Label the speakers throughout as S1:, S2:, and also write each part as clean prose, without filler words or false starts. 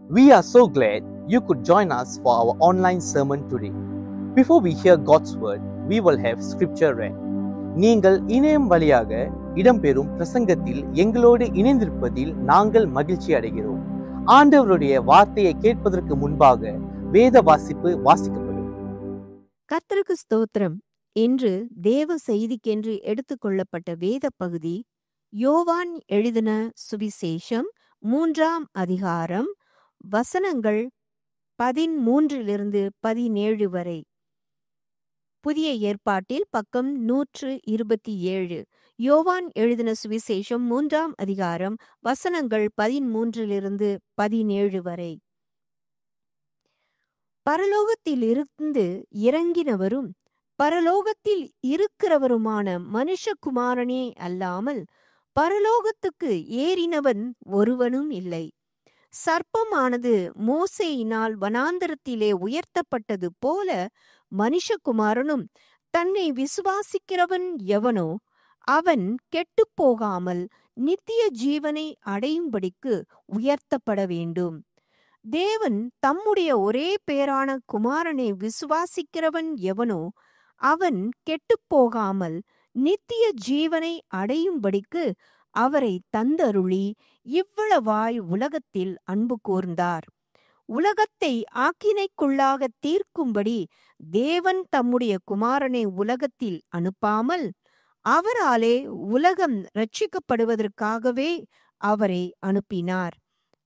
S1: We are so glad you could join us for our online sermon today. Before we hear God's word, we will have scripture read. நீங்கள் இணையம் வழியாக இடம்பெறும் பிரசங்கத்தில் எங்களோடு இணைந்திருப்பதில் நாங்கள் மகிழ்ச்சி அடைகிறோம். ஆண்டவருடைய வார்த்தையை கேட்பதற்கு முன்பாக வேத வாசிப்பு வாசிக்கப்படும்.
S2: கர்த்தருக்கு ஸ்தோத்திரம். இன்று தேவ செய்திக்கென்று எடுத்துக்கொள்ளப்பட்ட வேத பகுதி யோவான் எழுதின சுவிசேஷம் 3ஆம் அதிகாரம் வசனங்கள் 13-17 வரை. புதிய ஏற்பாட்டில் பக்கம் 127. யோவான் எழுதின சுவிசேஷம் 3ஆம் அதிகாரம் வசனங்கள் 13-17 வரை. பரலோகத்திலிருந்து இறங்கினவரும் பரலோகத்தில் இருக்கிறவருமான மனுஷகுமாரனே அல்லாமல் பரலோகத்துக்கு ஏறினவன் ஒருவனும் இல்லை. சர்ப்பமானது மோசேயினால் வனாந்தரத்திலே உயர்த்தப்பட்டது போல மனுஷகுமாரனும் தன்னை விசுவாசிக்கிறவன் எவனோ அவன் கெட்டுப்போகாமல் நித்திய ஜீவனை அடையும்படிக்கு உயர்த்தப்பட வேண்டும். தேவன் தம்முடைய ஒரே பேரான குமாரனை விசுவாசிக்கிறவன் எவனோ அவன் கெட்டுப்போகாமல் நித்திய ஜீவனை அடையும்படிக்கு அவரை தந்தருளி இவ்வளவாய் உலகத்தில் அன்பு கூர்ந்தார். உலகத்தை ஆக்கினைக்குள்ளாக தீர்க்கும்படி தேவன் தம்முடைய குமாரனை உலகத்தில் அனுப்பாமல் அவராலே உலகம் ரட்சிக்கப்படுவதற்காகவே அவரை அனுப்பினார்.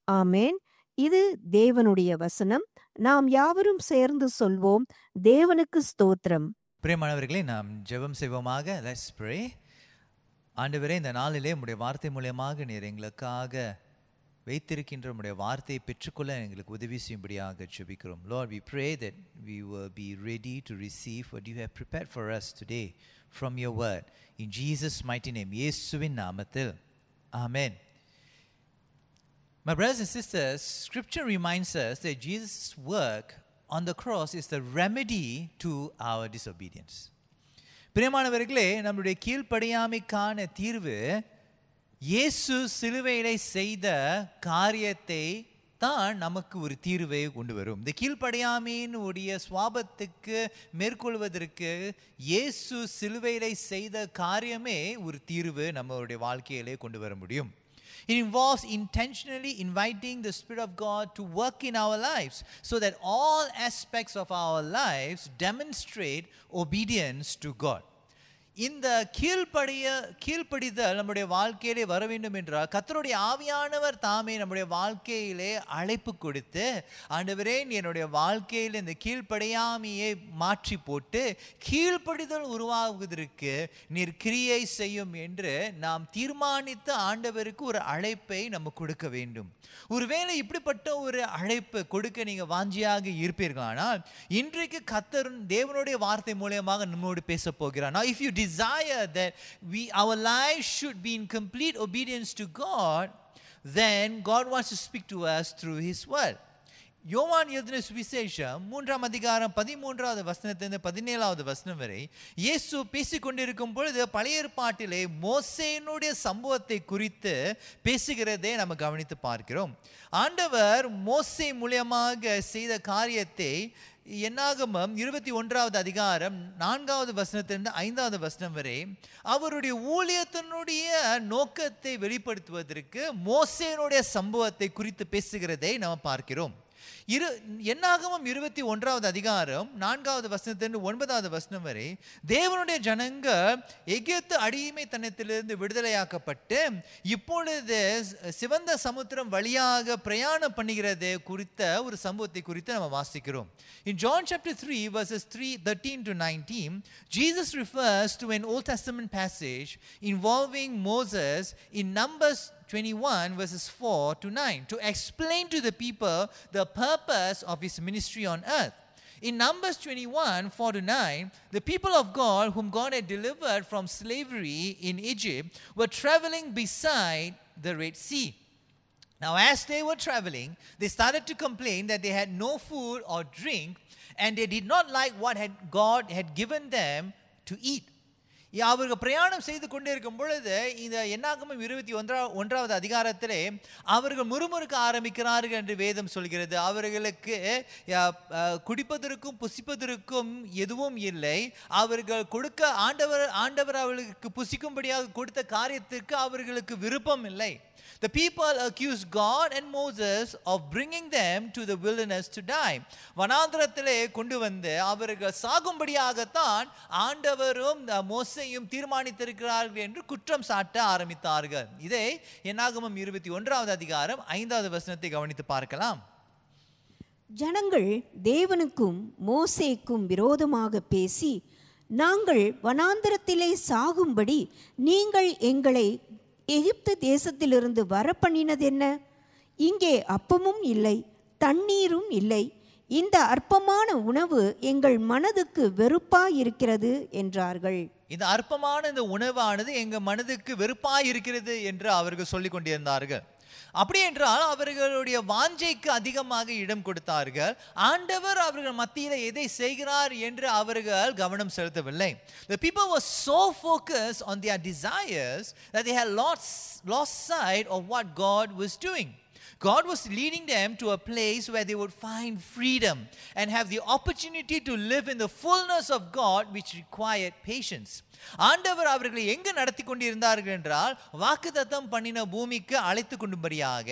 S2: ஆமேன். இது தேவனுடைய வசனம். நாம் யாவரும் சேர்ந்து சொல்வோம், தேவனுக்கு ஸ்தோத்திரம்.
S3: பிரியமானவர்களே, நாம் ஜெபம் செய்வோமாக. Let's pray. ஆண்டவரே, இந்த நாளிலே உம்முடைய வார்த்தை மூலமாக நீர் எங்களுக்காக வைத்திருக்கின்ற உம்முடைய வார்த்தையை பெற்றுக்கொள்ள எங்களுக்கு உதவி செய்யும்படியாக ஜெபிக்கிறோம். Lord, we pray that we will be ready to receive what you have prepared for us today from your word. In Jesus' mighty name, இயேசுவின் நாமத்தில். Amen. My brothers and sisters, scripture reminds us that Jesus' work on the cross is the remedy to our disobedience. பிரியமானவர்களே, நம்முடைய கீழ்ப்படியாமைக்கான தீர்வு இயேசு சிலுவையிலே செய்த காரியத்தை தான் நமக்கு ஒரு தீர்வை கொண்டு வரும். இந்த கீழ்ப்படியாமையின் உடைய சுவாபத்துக்கு மேற்கொள்வதற்கு இயேசு சிலுவையிலே செய்த காரியமே ஒரு தீர்வு நம்மளுடைய வாழ்க்கையிலே கொண்டு வர முடியும். It involves intentionally inviting the Spirit of God to work in our lives so that all aspects of our lives demonstrate obedience to God. இந்த கீழ்ப்படிதல் நம்முடைய வாழ்க்கையிலே வர வேண்டும் என்றால் கர்த்தருடைய ஆவியானவர் தாமே நம்முடைய வாழ்க்கையிலே அழைப்பு கொடுத்து, ஆண்டவரே என்னுடைய வாழ்க்கையில் இந்த கீழ்ப்படியாமையை மாற்றி போட்டு கீழ்ப்படிதல் உருவாகுவதற்கு நீர் கிரியை செய்யும் என்று நாம் தீர்மானித்து ஆண்டவருக்கு ஒரு அழைப்பை நம்ம கொடுக்க வேண்டும். ஒருவேளை இப்படிப்பட்ட ஒரு அழைப்பு கொடுக்க நீங்க வாஞ்சியாக இருப்பீர்களானால் இன்றைக்கு கர்த்தர் தேவனுடைய வார்த்தை மூலமாக நம்மோடு பேச போகிறார். Now if you desire that our lives should be in complete obedience to God, then God wants to speak to us through his word. யோவான் எழுதின சுவிசேஷம் 3ஆம் அதிகாரம் 13வது வசனத்திலிருந்து 17வது வசனம் வரை இயேசு பேசிக்கொண்டிருக்கும் பொழுது பழைய ஏற்பாட்டிலே மோசேயினுடைய சம்பவத்தை குறித்து பேசுகிறதை நம்ம கவனித்து பார்க்கிறோம். ஆண்டவர் மோசே மூலமாக செய்த காரியத்தை என்னாகமம் 21வது அதிகாரம் 4வது வசனத்திலிருந்து 5வது வசனம் வரை அவருடைய ஊழியத்தினுடைய நோக்கத்தை வெளிப்படுத்துவதற்கு மோசேயினுடைய சம்பவத்தை குறித்து பேசுகிறதை நாம் பார்க்கிறோம். என்னாகமம் 21வது அதிகாரம் 4வது வசனத்திலிருந்து 9வது வசனம் வரை தேவனுடைய ஜனங்கள் எகிப்து அடிமைத்தனத்திலிருந்து விடுதலையாக்கப்பட்டு இப்பொழுது சிவந்த சமுத்திரம் வழியாக பிரயாணம் பண்ணுகிறது குறித்த ஒரு சம்பவத்தை குறித்து நம்ம வாசிக்கிறோம். In John chapter 3 verses 13-19, Jesus refers to an Old Testament passage involving Moses in Numbers 21 verses 4-9 to explain to the people the purpose of his ministry on earth. In Numbers 21 4-9, the people of God whom God had delivered from slavery in Egypt were traveling beside the Red Sea. Now as they were traveling, they started to complain that they had no food or drink and they did not like what God had given them to eat. அவர்கள் பிரயாணம் செய்து கொண்டிருக்கும் பொழுது இந்த என்னாகமம் 21வது அதிகாரத்திலே அவர்கள் முறுமுறுக்க ஆரம்பிக்கிறார்கள் என்று வேதம் சொல்கிறது. அவர்களுக்கு குடிப்பதற்கும் புசிப்பதற்கும் எதுவும் இல்லை. அவர்கள் கொடுக்க ஆண்டவர் அவர்களுக்கு புசிக்கும்படியாக கொடுத்த காரியத்திற்கு அவர்களுக்கு விருப்பம் இல்லை. The people accused God and Moses of bringing them to the wilderness to die. வனாந்திரத்திலே கொண்டு வந்து அவர்கள் சாகும்படியாகத்தான் ஆண்டவரும் மோசேயும் தீர்மானித்திருக்கிறார்கள் என்று குற்றம் சாட்ட ஆரம்பித்தார்கள். இதை என்னாகமம் 21வது அதிகாரம் 5வது வசனத்தை கவனித்து பார்க்கலாம்.
S2: ஜனங்கள் தேவனுக்கும் மோசேக்கும் விரோதமாக பேசி, நாங்கள் வனாந்திரத்திலே சாகும்படி நீங்கள் எங்களை எகிப்து தேசத்திலிருந்து வரப்பண்ணினது என்ன? இங்கே அப்பமும் இல்லை, தண்ணீரும் இல்லை. இந்த அற்பமான உணவு எங்கள் மனதுக்கு வெறுப்பாயிருக்கிறது என்றார்கள்.
S3: இந்த அற்பமான இந்த உணவானது எங்கள் மனதுக்கு வெறுப்பாயிருக்கிறது என்று அவர்கள் சொல்லிக் கொண்டிருந்தார்கள். அப்படி என்றால் அவர்களுடைய வாஞ்சைக்கு அதிகமாக இடம் கொடுத்தார்கள். ஆண்டவர் அவர்கள் மத்தியில் எதை செய்கிறார் என்று அவர்கள் கவனம் செலுத்தவில்லை. The people were so focused on their desires that they had lost sight of what God was doing. God was leading them to a place where they would find freedom and have the opportunity to live in the fullness of God, which required patience. ஆண்டவர் அவர்களை எங்கு நடத்தி கொண்டிருந்தார்கள் என்றால் வாக்குத்தத்தம் பண்ணின பூமிக்கு அழைத்து கொண்டுபடியாக,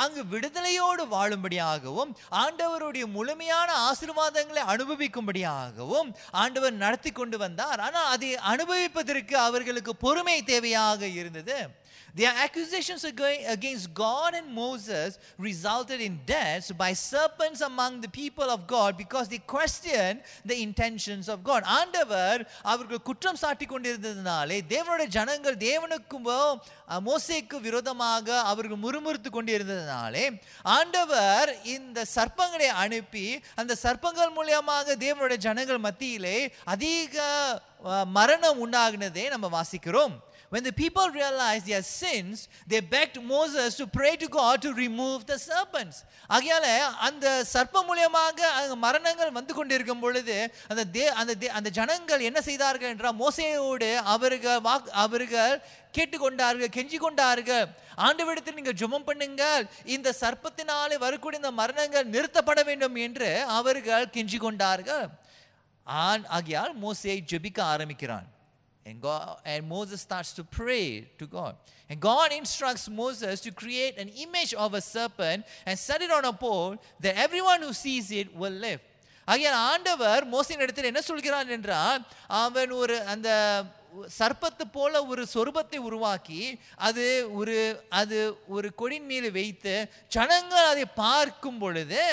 S3: அங்கு விடுதலையோடு வாழும்படியாகவும் ஆண்டவருடைய முழுமையான ஆசீர்வாதங்களை அனுபவிக்கும்படியாகவும் ஆண்டவர் நடத்தி கொண்டு வந்தார். ஆனால் அதை அனுபவிப்பதற்கு அவர்களுக்கு பொறுமை தேவையாக இருந்தது. Their accusations against God and Moses resulted in deaths by serpents among the people of God because they questioned the intentions of God. ஆண்டவர் அவர்கள் குற்றம் சாட்டி கொண்டிருந்ததினாலே தேவனுடைய ஜனங்கள் தேவனுக்கும் மோசேக்கு விரோதமாக அவர்கள் முறுமுறுத்து கொண்டிருந்ததினாலே ஆண்டவர் இந்த சர்ப்பங்களை அனுப்பி அந்த சர்ப்பங்கள் மூலமாக தேவனுடைய ஜனங்கள் மத்தியிலே அதிக மரணம் உண்டாகினதை நம்ம வாசிக்கிறோம். When the people realized their sins, they begged Moses to pray to God to remove the serpents. ஆகையால அந்த சர்ப்பம் மூலமாக மரணங்கள் வந்து கொண்டிருக்கும் பொழுது அந்த ஜனங்கள் என்ன செய்தார்கள் என்றால் மோசேயோடு அவர்கள் கேட்டுக்கொண்டார்கள், கெஞ்சி கொண்டார்கள். ஆண்டவரிடத்தில் நீங்கள் ஜெபம் பண்ணுங்கள், இந்த சர்ப்பத்தினாலே வரக்கூடிய இந்த மரணங்கள் நிறுத்தப்பட வேண்டும் என்று அவர்கள் கெஞ்சி கொண்டார்கள். ஆகையால் மோசே ஜெபிக்க ஆரம்பிக்கிறான். And Moses starts to pray to God. And God instructs Moses to create an image of a serpent and set it on a pole that everyone who sees it will live. ஆகையால் ஆண்டவர் மோசேயின் இடத்தில் என்ன சொல்கிறான் என்றால், அவன் அந்த சர்ப்பத்தை போல ஒரு சொரூபத்தை உருவாக்கி அது ஒரு கொடியின் மீது வைத்து ஜனங்கள் அதை பார்க்கும் பொழுது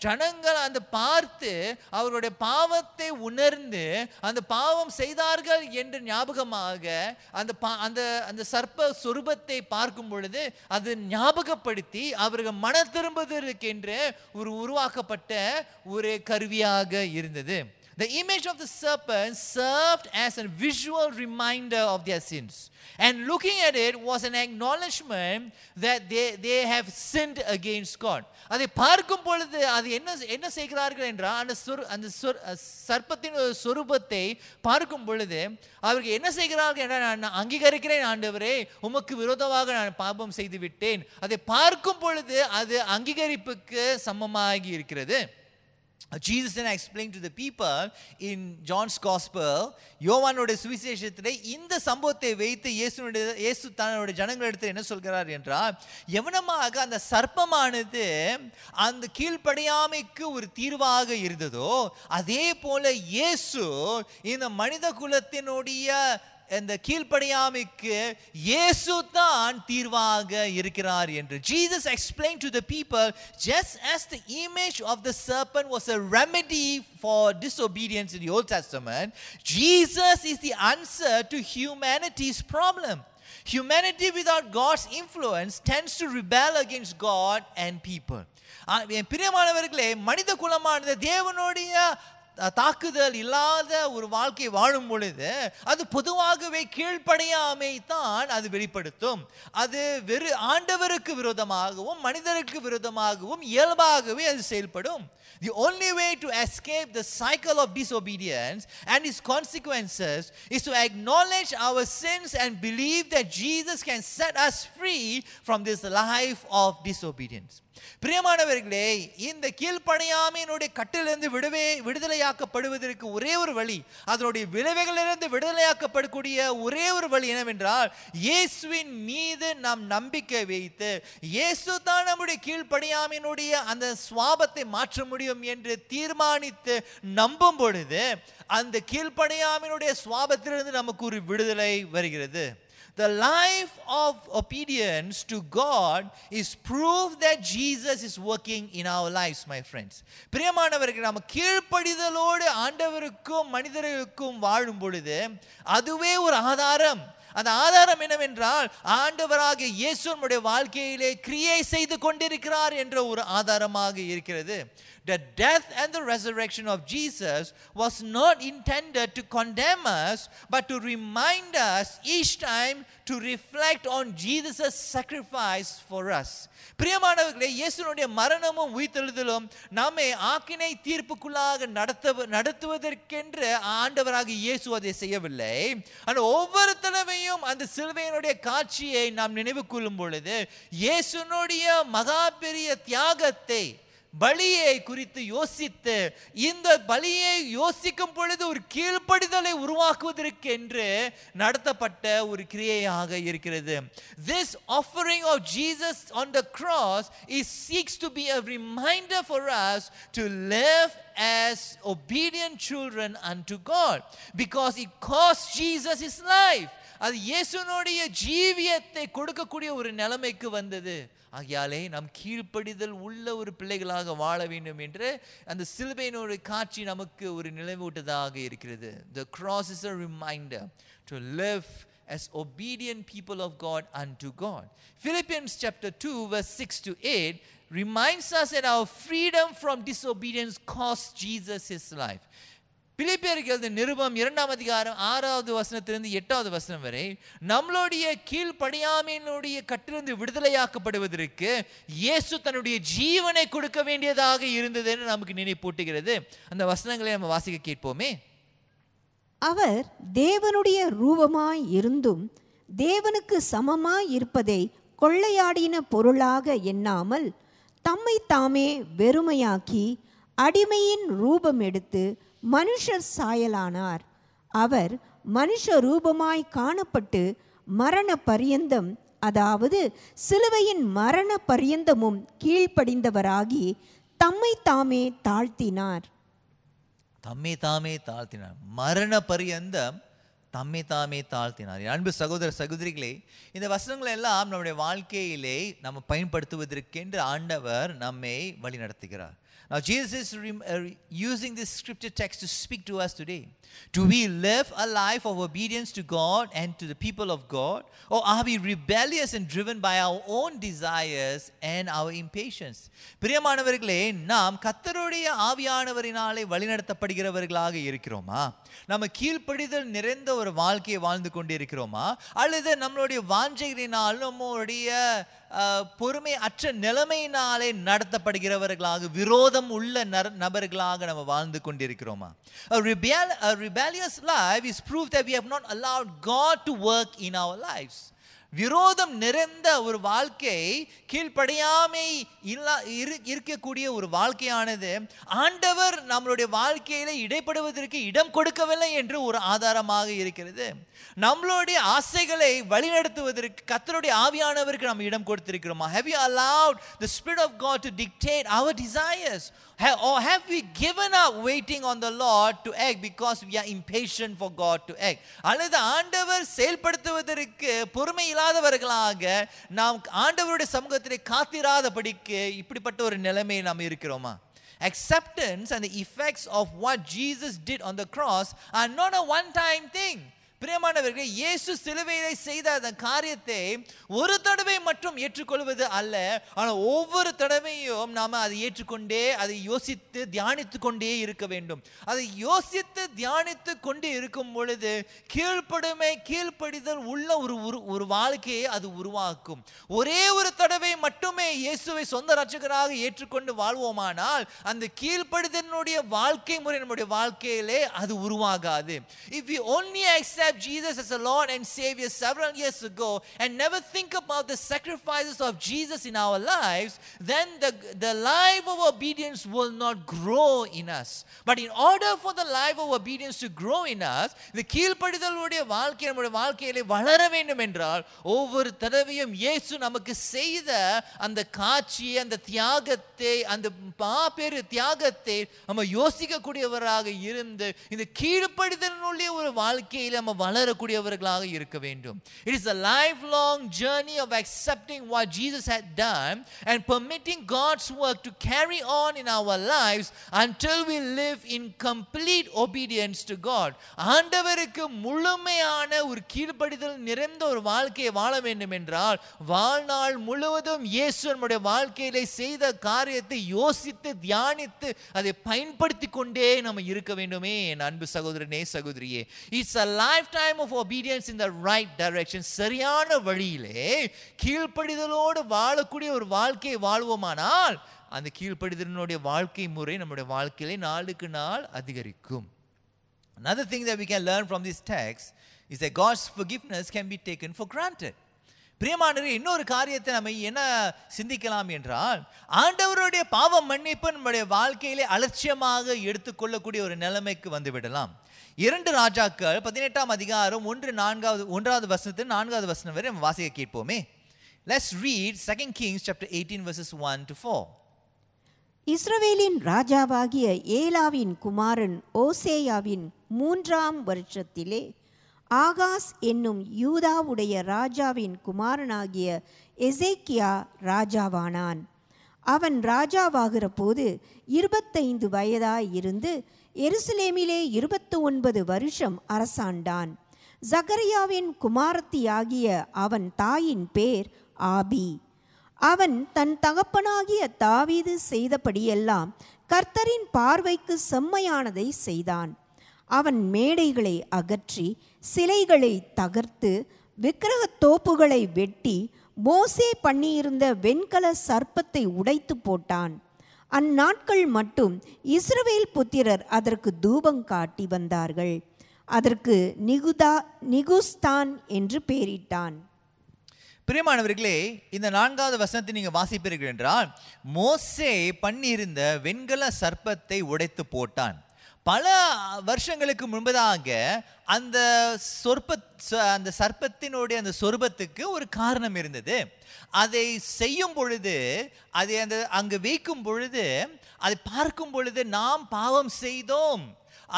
S3: ஜனங்கள் அந்த பார்த்து அவருடைய பாவத்தை உணர்ந்து அந்த பாவம் செய்தார்கள் என்று ஞாபகமாக அந்த சர்ப்ப சொரூபத்தை பார்க்கும் பொழுது அது ஞாபகப்படுத்தி அவர்கள் மன திரும்புவதற்கென்று உருவாக்கப்பட்ட ஒரு கருவியாக இருந்தது. The image of the serpent served as a visual reminder of their sins. And looking at it was an acknowledgement that they have sinned against God. அதை பார்க்கும் பொழுது அது என்ன செய்கிறார்கள் என்றால் அந்த சர்ப்பத்தின் சொரூபத்தை பார்க்கும் பொழுது அவர்கள் என்ன செய்கிறார்கள் என்றால், நான் அங்கீகரிக்கிறேன் ஆண்டவரே, உமக்கு விரோதமாக நான் பாபம் செய்து விட்டேன். அதை பார்க்கும் பொழுது அது அங்கீகரிப்புக்கு சமமாகி இருக்கிறது. Jesus then explained to the people in John's Gospel, யோவானுடைய சுவிசேஷத்திலே இந்த சம்பவத்தை வைத்து இயேசு தன்னுடைய ஜனங்களிடத்தில் என்ன சொல்கிறார் என்றால், எவனமாக அந்த சர்ப்பமானது அந்த கீழ்ப்படியாமைக்கு ஒரு தீர்வாக இருந்ததோ அதே போல இயேசு இந்த மனித குலத்தினுடைய இந்த கீழ்ப்படியாமைக்கு இயேசு தான் தீர்வாக இருக்கிறார் என்று. Jesus explained to the people, just as the image of the serpent was a remedy for disobedience in the Old Testament, Jesus is the answer to humanity's problem. Humanity without God's influence tends to rebel against God and people. பிரியமானவர்களே, மனித குலமானது தேவனுடைய தாக்குதல் இல்லாத ஒரு வாழ்க்கை வாழும் பொழுது அது பொதுவாகவே கீழ்ப்படியாமை தான் அது வெளிப்படுத்தும். அது ஆண்டவருக்கு விரோதமாகவும் மனிதருக்கு விரோதமாகவும் இயல்பாகவே அது செயல்படும். The only way to escape the cycle of disobedience and its consequences is to acknowledge our sins and believe that Jesus can set us free from this life of disobedience. பிரியமானவர்களே, இந்த கீழ்ப்படியாமையினுடைய கட்டிலிருந்து விடுதலையாக்கப்படுவதற்கு ஒரே ஒரு வழி, அதனுடைய விளைவுகளிலிருந்து விடுதலையாக்கப்படக்கூடிய ஒரே ஒரு வழி என்னவென்றால், இயேசுவின் மீது நாம் நம்பிக்கை வைத்து இயேசு தான் நம்முடைய கீழ்ப்படியாமையினுடைய அந்த சுவாபத்தை மாற்ற முடியும் என்று தீர்மானித்து நம்பும் பொழுது அந்த கீழ்ப்படியாமையினுடைய சுவாபத்திலிருந்து நமக்கு ஒரு விடுதலை வருகிறது. The life of obedience to God is proof that Jesus is working in our lives, my friends. பிரியமானவர்களே, நாம் கீழ்ப்படிதலோடு ஆண்டவருக்கும் மனிதர்களுக்கும் வாழும் பொழுது அதுவே ஒரு ஆதாரம். அந்த ஆதாரம் என்னவென்றால், ஆண்டவராகிய இயேசு நம்முடைய வாழ்க்கையிலே கிரியை செய்து கொண்டிருக்கிறார் என்ற ஒரு ஆதாரமாக இருக்கிறது. The death and the resurrection of Jesus was not intended to condemn us, but to remind us each time to reflect on Jesus' sacrifice for us. பிரியமானவர்களே, இயேசுனுடைய மரணமும் உயிர்த்தெழுதலும் நம்மை ஆக்கினை தீர்ப்புக்குள்ளாக நடத்துவதற்கென்று ஆண்டவராகிய இயேசு அதை செய்யவில்லை. ஆனால் ஒவ்வொரு தடவையும் அந்த சிலுவையினுடைய காட்சியை நாம் நினைவு கொள்ளும் பொழுது இயேசுனுடைய மகா பெரிய தியாகத்தை, பலியை குறித்து யோசித்து, இந்த பலியை யோசிக்கும் பொழுது ஒரு கீழ்ப்படிதலை உருவாக்குவதற்கு என்று நடத்தப்பட்ட ஒரு கிரியையாக இருக்கிறது. This offering of Jesus on the cross seeks to be a reminder for us to live as obedient children unto God, because it cost Jesus his life. அது இயேசுனுடைய ஜீவியத்தை கொடுக்கக்கூடிய ஒரு நிலைமைக்கு வந்தது. ஆகையாலே நாம் கீழ்ப்படிதல் உள்ள ஒரு பிள்ளைகளாக வாழ வேண்டும் என்று அந்த சிலுவையினுடைய காட்சி நமக்கு ஒரு நினைவூட்டுவதாக இருக்கிறது. The cross is a reminder to live as obedient people of God unto God. Philippians chapter 2 verse 6 to 8 reminds us that our freedom from disobedience cost Jesus his life. பிலிப்பியருக்கு நிருபம் 2ஆம் அதிகாரம் 6வது வசனத்திலிருந்து 8வது வசனம் வரை நம்மளுடைய கீழ்ப்படியாமையினுடைய கட்டிலிருந்து விடுதலையாக்கப்படுவதற்கு இயேசு தன்னுடைய ஜீவனை கொடுக்க வேண்டியதாக இருந்தது என்று நமக்கு நினைப்பூட்டுகிறது. அந்த வசனங்களை நம்ம வாசிக்க கேட்போமே.
S2: அவர் தேவனுடைய ரூபமாய் இருந்தும் தேவனுக்கு சமமாய் இருப்பதை கொள்ளையாடின பொருளாக எண்ணாமல் தம்மை தாமே வெறுமையாக்கி அடிமையின் ரூபம் எடுத்து மனுஷர் சாயலானார். அவர் மனுஷ ரூபமாய் காணப்பட்டு மரண பரியந்தம், அதாவது சிலுவையின் மரண பரியந்தமும் கீழ்ப்படிந்தவராகி தம்மை தாமே தாழ்த்தினார்.
S3: தம்மை தாமே தாழ்த்தினார், மரண பரியந்தம் தம்மை தாமே தாழ்த்தினார். அன்பு சகோதர சகோதரிகளே, இந்த வசனங்கள் எல்லாம் நம்முடைய வாழ்க்கையிலே நம்ம பயன்படுத்துவதற்கென்று ஆண்டவர் நம்மை வழி நடத்துகிறார். Now Jesus is using this scripture text to speak to us today. Do we live a life of obedience to God and to the people of God, or are we rebellious and driven by our own desires and our impatience? பிரியமானவர்களே, நாம் கர்த்தருடைய ஆவியானவரினாலே வழிநடத்தப்படுகிறவர்களாக இருக்கிறோமா? நம்ம கீழ்ப்படிதல் நிறைந்த ஒரு வாழ்க்கையை வாழ்ந்து கொண்டிருக்கிறோமா? அல்லது நம்மளுடைய வாஞ்சைகளினால், நம்முடைய பொறுமை அற்ற நிலைமையினாலே நடத்தப்படுகிறவர்களாக, விரோதம் உள்ள நபர்களாக நம்ம வாழ்ந்து கொண்டிருக்கிறோமா? A rebellious life is proof that we have not allowed God to work in our lives. விரோதம் நிறைந்த ஒரு வாழ்க்கை, கீழ்ப்படியாமை இருக்கக்கூடிய ஒரு வாழ்க்கையானது ஆண்டவர் நம்மளுடைய வாழ்க்கையில இடைப்படுவதற்கு இடம் கொடுக்கவில்லை என்று ஒரு ஆதாரமாக இருக்கிறது. நம்மளுடைய ஆசைகளை வழிநடத்துவதற்கு கர்த்தருடைய ஆவியானவருக்கு நாம் இடம் கொடுத்திருக்கிறோமா? Have you allowed the Spirit of God to dictate our desires? Or have we given up waiting on the Lord to act because we are impatient for God to act? அல்லது ஆண்டவர் செயல்படுத்துவதற்கு பொறுமை இல்லாதவர்களாக நாம் ஆண்டவருடைய சமூகத்திலே காத்திராதபடிக்கு இப்படிப்பட்ட ஒரு நிலைமையில் நாம் இருக்கிறோமா? Acceptance and the effects of what Jesus did on the cross are not a one-time thing. பிரியமானவர்களே, இயேசு சிலுவையிலே செய்த அந்த காரியத்தை ஒரு தடவை மட்டும் ஏற்றுக்கொள்வது அல்ல, ஆனால் ஒவ்வொரு தடவையும் நாம அதை ஏற்றுக்கொண்டே, அதை யோசித்து தியானித்து கொண்டே இருக்க வேண்டும். அதை யோசித்து தியானித்து கொண்டு இருக்கும் பொழுது கீழ்ப்படிதல் உள்ள ஒரு வாழ்க்கையை அது உருவாக்கும். ஒரே ஒரு தடவை மட்டுமே இயேசுவை சொந்த ரட்சகராக ஏற்றுக்கொண்டு வாழ்வோமானால் அந்த கீழ்ப்படிதலினுடைய வாழ்க்கை முறை நம்முடைய வாழ்க்கையிலே அது உருவாகாது. If we only accept Jesus as a Lord and Savior several years ago and never think about the sacrifices of Jesus in our lives, then the life of obedience will not grow in us. But in order for the life of obedience to grow in us, the கீழ்ப்படிதலுடைய வாழ்க்கை நம்முடைய வாழ்க்கையிலே வளர வேண்டும் என்றால் ஒவ்வொரு தடவையும் இயேசு நமக்கு செய்த அந்த காட்சியை, அந்த தியாகத்தை, அந்த மாபெரு தியாகத்தை நம்ம யோசிக்கக்கூடியவராக இருந்து இந்த கீழ்ப்படிதலுடைய ஒரு வாழ்க்கையில நம்ம வளரக்கூடியவர்களாக இருக்க வேண்டும். It is a lifelong journey of accepting what Jesus had done and permitting God's work to carry on in our lives until we live in complete obedience to God. ஆண்டவருக்கு முழுமையான ஒரு கீழ்ப்படிதல் நிறைந்த ஒரு வாழ்க்கையை வாழ வேண்டும் என்றால் வாழ்நாள் முழுவதும் இயேசு நம்முடைய வாழ்க்கையிலே செய்த காரியத்தை யோசித்து தியானித்து அதை பயன்படுத்தி கொண்டே நம்ம இருக்க வேண்டுமே என் அன்பு சகோதரனே, சகோதரியே. It's a lifetime of obedience in the right direction. சரியான வழியிலே கீழ்ப்படிதலோடு வாழக்கூடிய ஒரு வாழ்க்கையை வாழ்வோமானால் அந்த கீழ்ப்படிதலினுடைய வாழ்க்கை முறை நம்முடைய வாழ்க்கையிலே நாளுக்கு நாள் அதிகரிக்கும். Another thing that we can learn from this text is that God's forgiveness can be taken for granted. பிரியமானவர்களே, இன்னொரு காரியத்தை நம்ம என்ன சிந்திக்கலாம் என்றால், ஆண்டவருடைய பாவ மன்னிப்பு நம்முடைய வாழ்க்கையிலே அலட்சியமாக எடுத்துக்கொள்ளக்கூடிய ஒரு நிலைமைக்கு வந்துவிடலாம். 2 ராஜாக்கள் 18ஆம் அதிகாரம் 1வது வசனத்தில் 4வது வசனம் வரை நம்ம வாசிக்க கேட்போமே. Let's read 2 Kings chapter 18 verses 1 to 4.
S2: இஸ்ரவேலின் ராஜாவாகிய ஏலாவின் குமாரன் ஓசேயாவின் 3ஆம் வருஷத்திலே ஆகாஸ் என்னும் யூதாவுடைய ராஜாவின் குமாரனாகிய எசேக்கியா ராஜாவானான். அவன் ராஜாவாகிற போது 25 வயதாயிருந்து எருசலேமிலே 29 வருஷம் அரசாண்டான். சகரியாவின் குமாரத்தியாகிய அவன் தாயின் பேர் ஆபி. அவன் தன் தகப்பனாகிய தாவீது செய்தபடியெல்லாம் கர்த்தரின் பார்வைக்கு செம்மையானதை செய்தான். அவன் மேடைகளை அகற்றி சிலைகளை தகர்த்து விக்கிரகத் தோப்புகளை வெட்டி மோசே பண்ணியிருந்த வெண்கல சர்ப்பத்தை உடைத்து போட்டான். அந்நாட்கள் மட்டும் இஸ்ரவேல் புத்திரர் அதற்கு தூபம் காட்டி வந்தார்கள். அதற்கு நிகுஸ்தான் என்று பெயரிட்டான்.
S3: பிரியமானவர்களே, இந்த 4வது வசனத்தை நீங்க வாசிப்பீர்கள் என்றால், மோசே பண்ணியிருந்த வெண்கல சர்ப்பத்தை உடைத்து போட்டான். பல வருஷங்களுக்கு முன்பதாக அந்த சர்ப்பத்தினுடைய அந்த சொரூபத்துக்கு ஒரு காரணம் இருந்தது. அதை செய்யும் பொழுது, அதை அங்கு வைக்கும் பொழுது, அதை பார்க்கும் பொழுது நாம் பாவம் செய்தோம்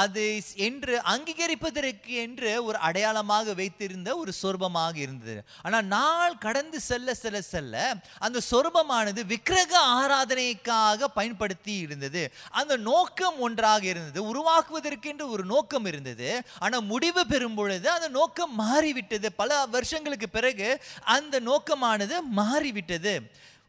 S3: அது என்று அங்கீகரிப்பதற்கு என்று ஒரு அடையாளமாக வைத்திருந்த ஒரு சொரூபமாக இருந்தது. ஆனால் நாள் கடந்து செல்ல அந்த சொரூபமானது விக்கிரக ஆராதனைக்காக பயன்படுத்தி இருந்தது. அந்த நோக்கம் ஒன்றாக இருந்தது, உருவாக்குவதற்கென்று ஒரு நோக்கம் இருந்தது. ஆனால் முடிவு பெறும் பொழுது அந்த நோக்கம் மாறிவிட்டது. பல வருஷங்களுக்கு பிறகு அந்த நோக்கமானது மாறிவிட்டது.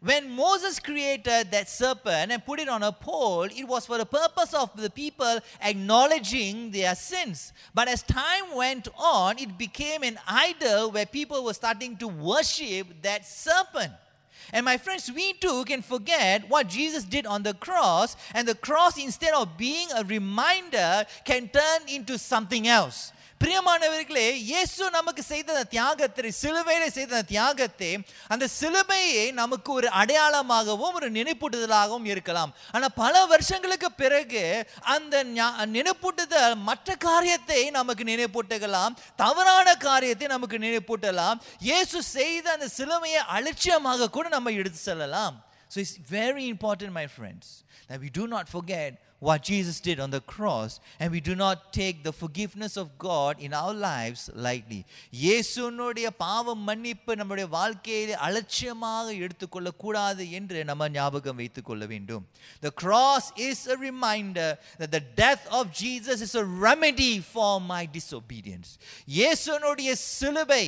S3: When Moses created that serpent and put it on a pole, it was for the purpose of the people acknowledging their sins. But as time went on, it became an idol where people were starting to worship that serpent. And my friends, we too can forget what Jesus did on the cross, and the cross, instead of being a reminder, can turn into something else. பிரியமானவர்களே, இயேசு நமக்கு செய்த தியாகத்தை, சிலுவையிலே செய்த தியாகத்தை, அந்த சிலுவையை நமக்கு ஒரு அடையாளமாகவும் ஒரு நினைப்பூட்டுதலாகவும் இருக்கலாம். ஆனால் பல வருஷங்களுக்கு பிறகு அந்த நினைப்பூட்டுதல் மற்ற காரியத்தை நமக்கு நினைப்பூட்டலாம், தவறான காரியத்தை நமக்கு நினைப்பூட்டலாம். இயேசு செய்த அந்த சிலுவையை அலட்சியமாக கூட நம்ம எடுத்து செல்லலாம். So it's very important, my friends, that we do not forget what Jesus did on the cross, and we do not take the forgiveness of God in our lives lightly. இயேசுனுடைய பாவ மன்னிப்பு நம்முடைய வாழ்க்கையிலே அலட்சியமாக எடுத்துக்கொள்ள கூடாது என்று நம்ம ஞாபகம் வைத்துக் கொள்ள வேண்டும். The cross is a reminder that the death of Jesus is a remedy for my disobedience. இயேசுனுடைய சிலுவை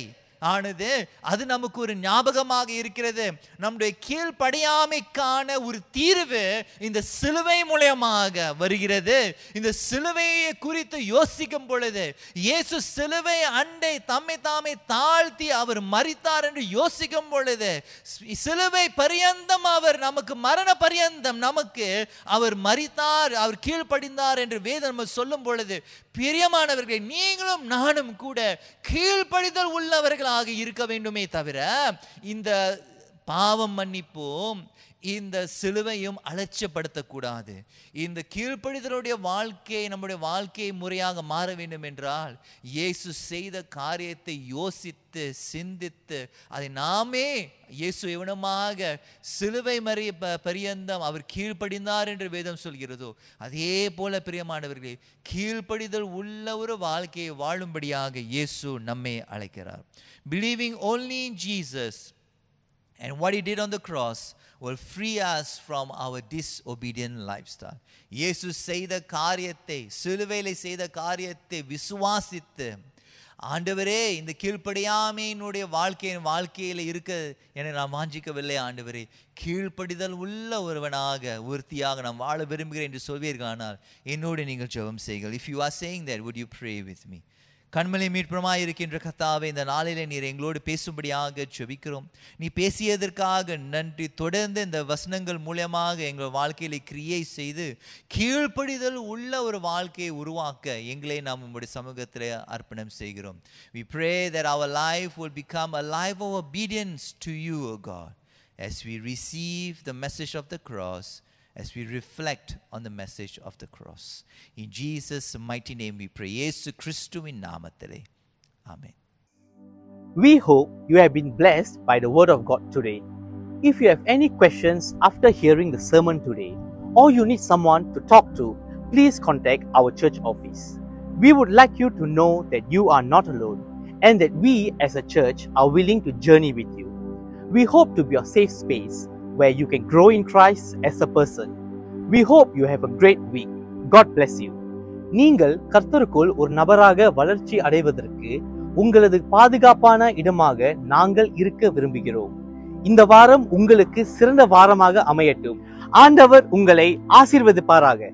S3: ஆனது அது நமக்கு ஒரு ஞாபகமாக இருக்கிறது. நம்முடைய கீழ்ப்படியாமைக்கான ஒரு தீர்வு இந்த சிலுவை மூலமாக வருகிறது. இந்த சிலுவையை குறித்து யோசிக்கும் பொழுது, இயேசு சிலுவை அண்டை தம்மை தாமே தாழ்த்தி அவர் மரித்தார் என்று யோசிக்கும் பொழுது, சிலுவை பரியந்தம் அவர் நமக்கு மரண பரியந்தம் நமக்கு அவர் மரித்தார், அவர் கீழ்ப்படிந்தார் என்று வேதம் சொல்லும் பொழுது, பிரியமானவர்களே, நீங்களும் நானும் கூட கீழ்ப்படிதல் உள்ளவர்களாக இருக்க வேண்டுமே தவிர இந்த பாவம் மன்னிப்பும் இந்த சிலுவையும் அலட்சியப்படுத்தக்கூடாது. இந்த கீழ்ப்படிதலுடைய வாழ்க்கை நம்முடைய வாழ்க்கை முறையாக மாற வேண்டும் என்றால் இயேசு செய்த காரியத்தை யோசித்து சிந்தித்து அதை நாமே இயேசு எவனமாக சிலுவை பரியந்தம் அவர் கீழ்ப்படிந்தார் என்று வேதம் சொல்கிறதோ அதே போல பிரியமானவர்களே, கீழ்ப்படிதல் உள்ள ஒரு வாழ்க்கையை வாழும்படியாக இயேசு நம்மை அழைக்கிறார். Believing only in Jesus and what he did on the cross will free us from our disobedient lifestyle. இயேசு செய்த காரியத்தை, சிலுவையிலே செய்த காரியத்தை விசுவாசித்து, ஆண்டவரே இந்த கீழ்ப்படியாமையினுடைய வாழ்க்கையில் இருக்க என நான் வாஞ்சிக்கவில்லை ஆண்டவரே, கீழ்ப்படிதல் உள்ள ஒருத்தியாக நான் வாழ விரும்புகிறேன் என்று சொல்வீர்களானால் என்னோடு நீங்கள் ஜெபம் செய்யுங்கள். If you are saying that, would you pray with me? கண்மலை மீட்புமாய் இருக்கின்ற கர்த்தாவே, இந்த நாளிலே நீர் எங்களோடு பேசும்படியாக ஜெபிக்கிறோம். நீ பேசியதற்காக நன்றி. தொடர்ந்து இந்த வசனங்கள் மூலமாக எங்கள் வாழ்க்கையிலே கிரியை செய்து கீழ்ப்படிதல் உள்ள ஒரு வாழ்க்கையை உருவாக்க எங்களை நாம் உம்முடைய சமூகத்தில் அர்ப்பணம் செய்கிறோம். We pray that our life will become a life of obedience to you, O God, as we receive the message of the cross, as we reflect on the message of the cross. In Jesus' mighty name we pray. Yesu Christuவின் நாமத்திலே. Amen.
S1: We hope you have been blessed by the word of God today. If you have any questions after hearing the sermon today, or you need someone to talk to, please contact our church office. We would like you to know that you are not alone and that we as a church are willing to journey with you. We hope to be a safe space where you can grow in Christ as a person. We hope you have a great week. God bless you. நீங்கள் கர்த்தருக்குள் ஒரு நபராக வளர்ச்சி அடைவதற்கு உங்களது பாதுகாப்பான இடமாக நாங்கள் இருக்க விரும்புகிறோம். இந்த வாரம் உங்களுக்கு சிறந்த வாரமாக அமையட்டும். ஆண்டவர் உங்களை ஆசீர்வதிப்பாராக.